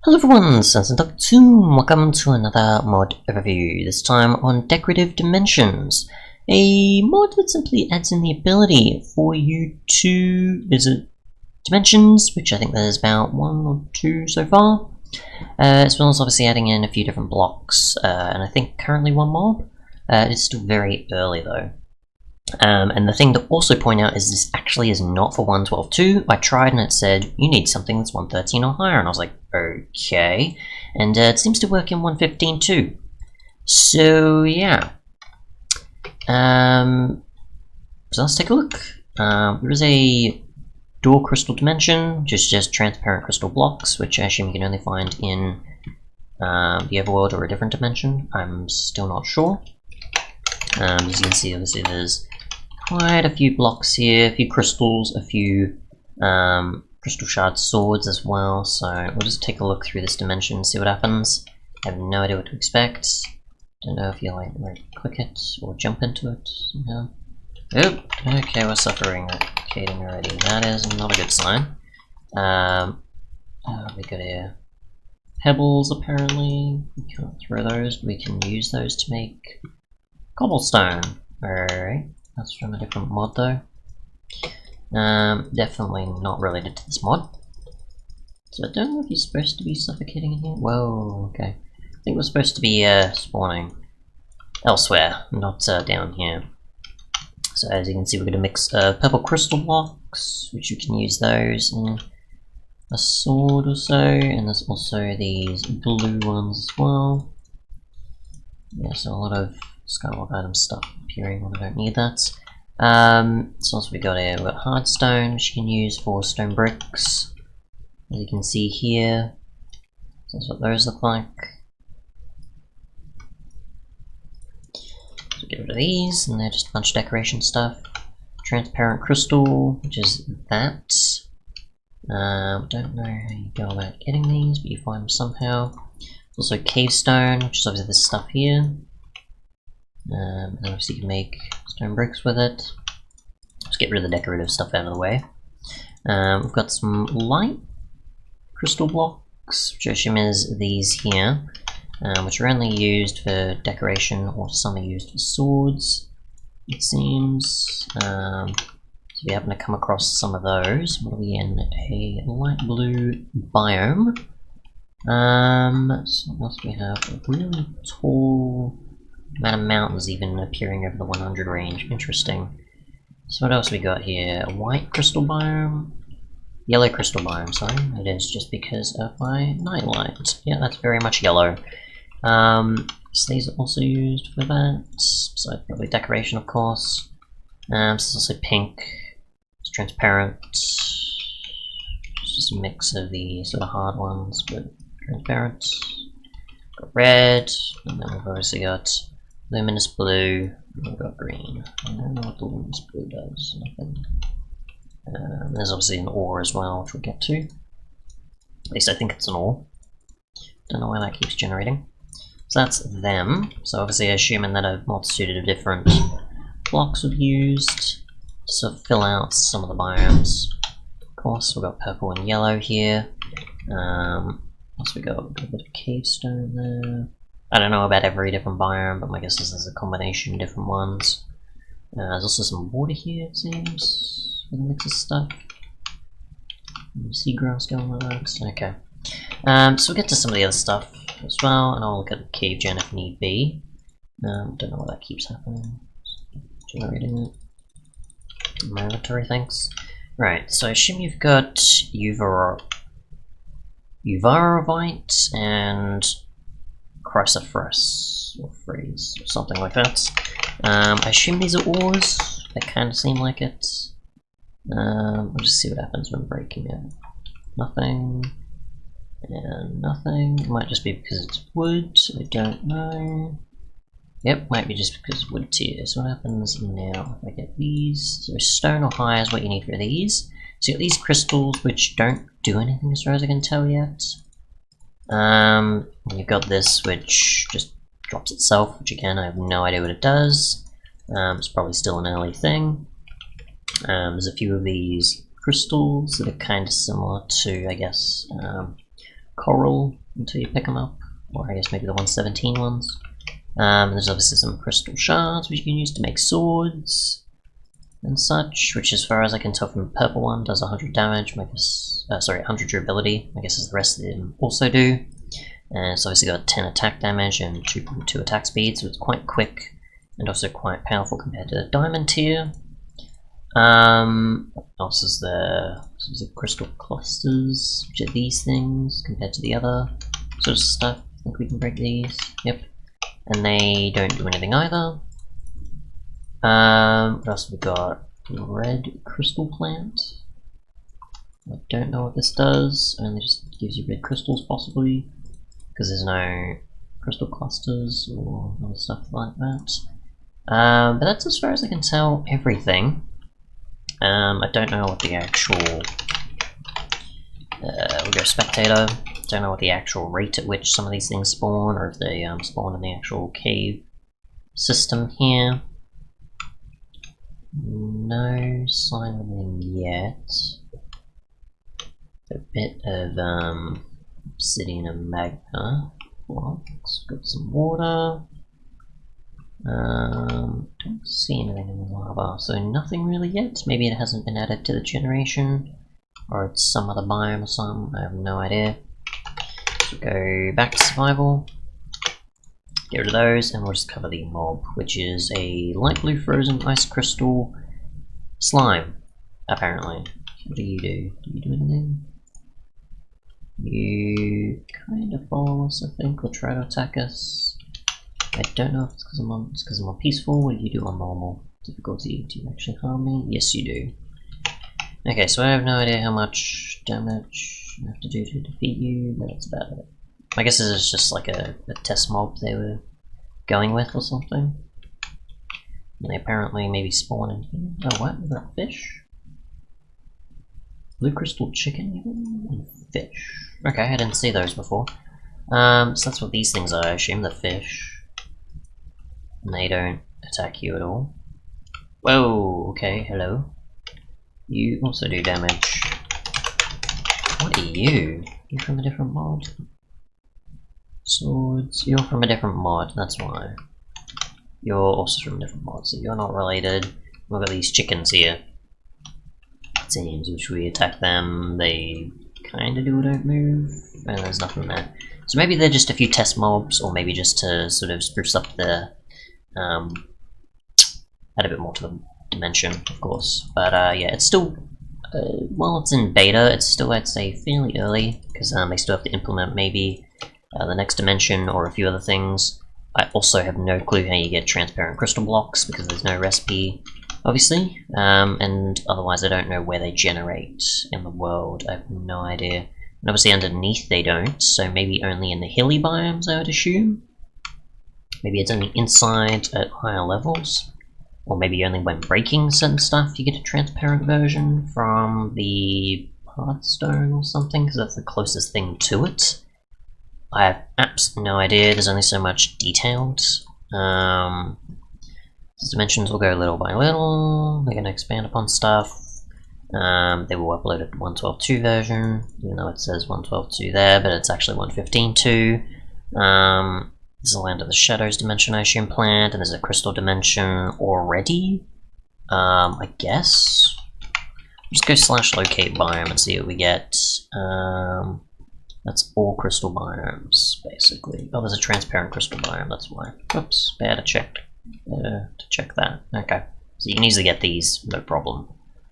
Hello everyone, Sensen2, welcome to another mod overview, this time on Decorative Dimensions, a mod that simply adds in the ability for you to visit dimensions, which I think there's about 1 or 2 so far, as well as obviously adding in a few different blocks, and I think currently 1 mob. It's still very early though. And the thing to also point out is this actually is not for 1.12.2. I tried and it said, you need something that's 1.13 or higher, and I was like, okay. And it seems to work in 1.15 too. So, yeah. So let's take a look. There is a door crystal dimension, which is just transparent crystal blocks, which I assume you can only find in the overworld or a different dimension. I'm still not sure. As you can see, obviously there's quite a few blocks here, a few crystals, a few crystal shard swords as well, so we'll just take a look through this dimension and see what happens. I have no idea what to expect. Don't know if you like click it or jump into it somehow. Oh, okay, we're suffering cascading already. That is not a good sign. We got here pebbles apparently. We can't throw those, but we can use those to make cobblestone. Alright. That's from a different mod though. Definitely not related to this mod. So I don't know if you're supposed to be suffocating in here. Whoa, okay. I think we're supposed to be spawning elsewhere, not down here. So as you can see, we're going to mix purple crystal blocks, which you can use those in a sword or so, and there's also these blue ones as well. Yeah, so a lot of Skyward item stuff appearing when I don't need that. So also we got here, we've got hardstone, which you can use for stone bricks. As you can see here, that's what those look like. So get rid of these, and they're just a bunch of decoration stuff. Transparent crystal, which is that. Don't know how you go about getting these, but you find them somehow. There's also cave stone, which is obviously this stuff here. And obviously you can make stone bricks with it. Let's get rid of the decorative stuff out of the way. We've got some light crystal blocks, which I assume is these here, which are only used for decoration, or some are used for swords, it seems. So if you happen to come across some of those, what are we in? A light blue biome. So what else do we have? A really tall amount of mountains even appearing over the 100 range. Interesting. So what else we got here? A white crystal biome? Yellow crystal biome, sorry. It is just because of my nightlight. Yeah, that's very much yellow. So these are also used for that. So probably decoration, of course. So it's also pink. It's transparent. It's just a mix of the sort of hard ones, but transparent. Got red, and then we've obviously got luminous blue, and we've got green. I don't know what the luminous blue does, nothing. There's obviously an ore as well, which we'll get to. At least I think it's an ore. Don't know why that keeps generating. So that's them. So obviously assuming that a multitude of different blocks were used to sort of fill out some of the biomes. Of course, we've got purple and yellow here. Once we got a bit of cave stone there. I don't know about every different biome, but my guess is there's a combination of different ones. There's also some water here, it seems, with a mix of stuff. Seagrass going with that. Okay. So we'll get to some of the other stuff as well, and I'll look at the cave gen if need be. Don't know why that keeps happening. Generating it. My inventory, thanks. Right, so I assume you've got Uvarovite and Chrysoprase, or Freeze, or something like that. I assume these are ores, they kind of seem like it. We'll just see what happens when breaking it. Nothing, and nothing. It might just be because it's wood, I don't know. Yep, might be just because it's wood tier. So what happens now if I get these? So stone or high is what you need for these. So you got these crystals which don't do anything as far as I can tell yet. You've got this which just drops itself, which again I have no idea what it does. It's probably still an early thing. There's a few of these crystals that are kind of similar to, I guess, coral until you pick them up, or I guess maybe the 117 ones. There's obviously some crystal shards which you can use to make swords and such, which as far as I can tell from the purple one does 100 damage, I guess, sorry, 100 durability, I guess as the rest of them also do. And it's obviously got 10 attack damage and 2.2 attack speed, so it's quite quick and also quite powerful compared to the diamond tier. What else is there? So there's the crystal clusters, which are these things compared to the other sort of stuff. I think we can break these. Yep. And they don't do anything either. What else have we got? Red crystal plant. I don't know what this does. Only just gives you red crystals, possibly, because there's no crystal clusters or other stuff like that. But that's, as far as I can tell, everything. I don't know what the actual. We'll go spectator. Don't know what the actual rate at which some of these things spawn, or if they spawn in the actual cave system here. No sign of them yet. A bit of obsidian and magma. Blocks. Got some water. Don't see anything in the lava, so nothing really yet. Maybe it hasn't been added to the generation, or it's some other biome or something. I have no idea. So go back to survival, get rid of those, and we'll just cover the mob, which is a light blue frozen ice crystal slime, apparently. What do you do? Do you do anything? You kind of follow us, I think, or try to attack us. I don't know if it's because I'm on peaceful. What do you do on normal difficulty? Do you actually harm me? Yes, you do. Okay, so I have no idea how much damage I have to do to defeat you, but that's about it. I guess this is just like a test mob they were going with or something. And they apparently maybe spawn in here. Oh, what? Is that fish? Blue crystal chicken even? And fish. Okay, I didn't see those before. So that's what these things are, I assume, the fish. And they don't attack you at all. Whoa, okay, hello. You also do damage. What are you? You're from a different mod. Swords. You're from a different mod, that's why. You're also from a different mod, so you're not related. We've got these chickens here. It seems, which we attack them, they kinda do or don't move, and there's nothing there. So maybe they're just a few test mobs, or maybe just to sort of spruce up the add a bit more to the dimension, of course. But yeah, it's still, while it's in beta, it's still, I'd say, fairly early, because they still have to implement maybe the next dimension or a few other things. I also have no clue how you get transparent crystal blocks, because there's no recipe, obviously, and otherwise I don't know where they generate in the world. I have no idea. And obviously underneath they don't, so maybe only in the hilly biomes, I would assume. Maybe it's only inside at higher levels, or maybe only when breaking certain stuff you get a transparent version from the Hearthstone or something, because that's the closest thing to it. I have absolutely no idea, there's only so much detailed. These dimensions will go little by little, they're going to expand upon stuff. They will upload a 1.12.2 version, even though it says 1.12.2 there, but it's actually 1.15.2. There's a Land of the Shadows dimension, I assume, planned, and there's a crystal dimension already. I guess. Just go /locate biome and see what we get. That's all crystal biomes, basically. Oh, there's a transparent crystal biome, that's why. Oops, better check that. Okay, so you can easily get these, no problem.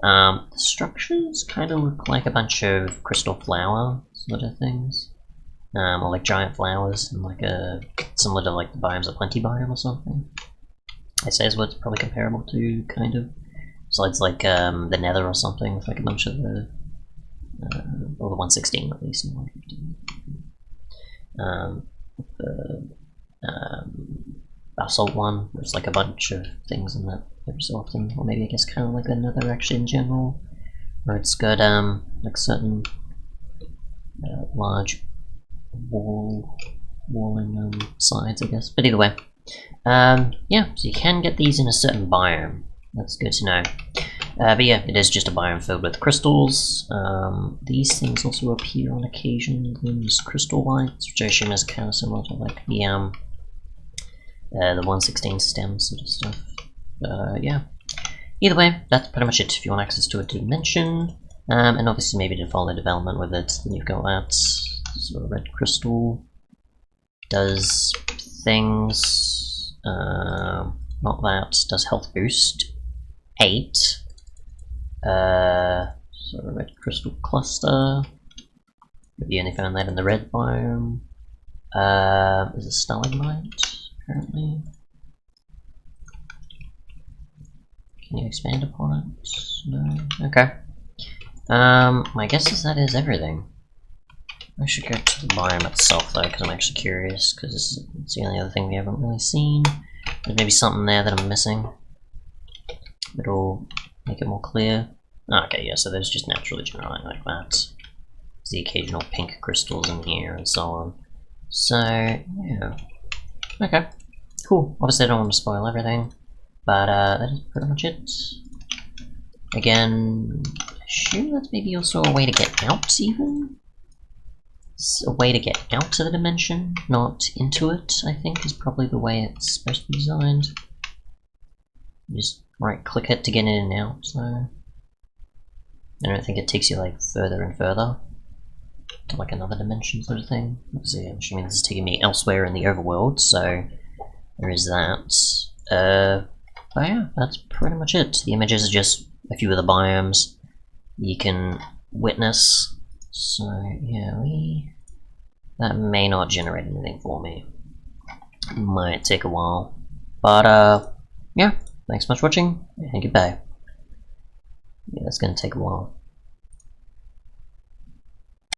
The structures kind of look like a bunch of crystal flower sort of things. Or like giant flowers, and like similar to like the Biomes of Plenty biome or something. I say is what it's probably comparable to, kind of. So it's like the Nether or something, with like a bunch of the, or the 116 at least, and 115. The basalt one, there's like a bunch of things in that every so often, or maybe I guess kind of like the Nether actually in general, where it's got like certain large walling sides, I guess. But either way, yeah, so you can get these in a certain biome. That's good to know. But yeah, it is just a biome filled with crystals. These things also appear on occasion in these crystal lights, which I assume is kind of similar to like the 116 stem sort of stuff. Yeah. Either way, that's pretty much it if you want access to a dimension. And obviously maybe to follow development with it, then you've got that sort of red crystal. Does things, not that, does health boost. 8. Sort of red crystal cluster. Maybe only found that in the red biome. Is a stalagmite, apparently. Can you expand upon it? No? Okay. My guess is that is everything. I should go to the biome itself though, because I'm actually curious, because it's the only other thing we haven't really seen. There's maybe something there that I'm missing. It'll make it more clear. Okay, yeah, so there's just naturally generating like that. There's the occasional pink crystals in here and so on. So, yeah. Okay, cool. Obviously I don't want to spoil everything, but that is pretty much it. Again, I assume that's maybe also a way to get out, even? It's a way to get out of the dimension, not into it, I think, is probably the way it's supposed to be designed. Just right-click it to get in and out, so... I don't think it takes you, like, further and further to, like, another dimension sort of thing. Obviously, I'm assuming this is taking me elsewhere in the overworld, so there is that. But yeah, that's pretty much it. The images are just a few of the biomes you can witness. So yeah, that may not generate anything for me. Might take a while. But yeah, thanks so much for watching, and goodbye. Yeah, that's gonna take a while.